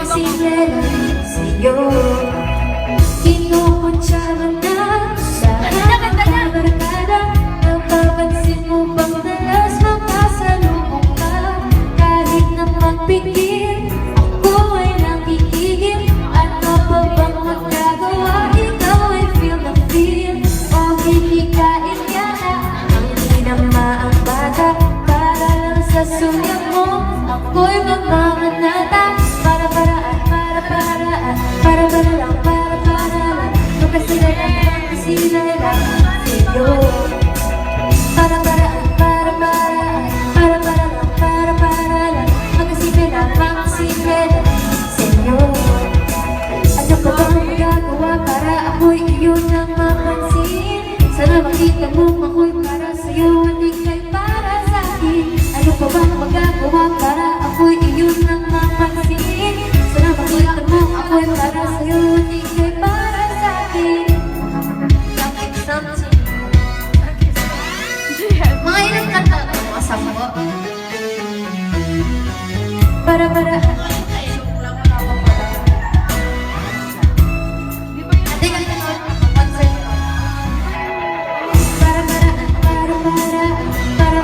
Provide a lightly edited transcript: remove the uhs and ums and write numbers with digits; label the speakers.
Speaker 1: Simple lang sa'yo. Kinukuntsa mo na sa barkada. Napapansin mo bang dalas makasalubong ka? Kahit na magpigil, ako ay nakikigil. Ano pa bang magagawa? Ikaw ay feel na feel. O hihikain ka na ang hinama ang bata. Para lang sa suya mo, ako'y mamamanata. Sila lang sa'yo. Para lang magkasipin lang, magkasipin sa'yo. Ano pa bang magagawa para ako'y iyon ang mapansin? Sana makita mo ako'y para sa'yo, hindi kay para sa'kin. Ano pa bang magagawa para ako'y iyon ang mapansin? Sana makita mo ako'y para sa'yo, hindi kay para sa'kin. Mga ilang kanta mo kasama ko? Para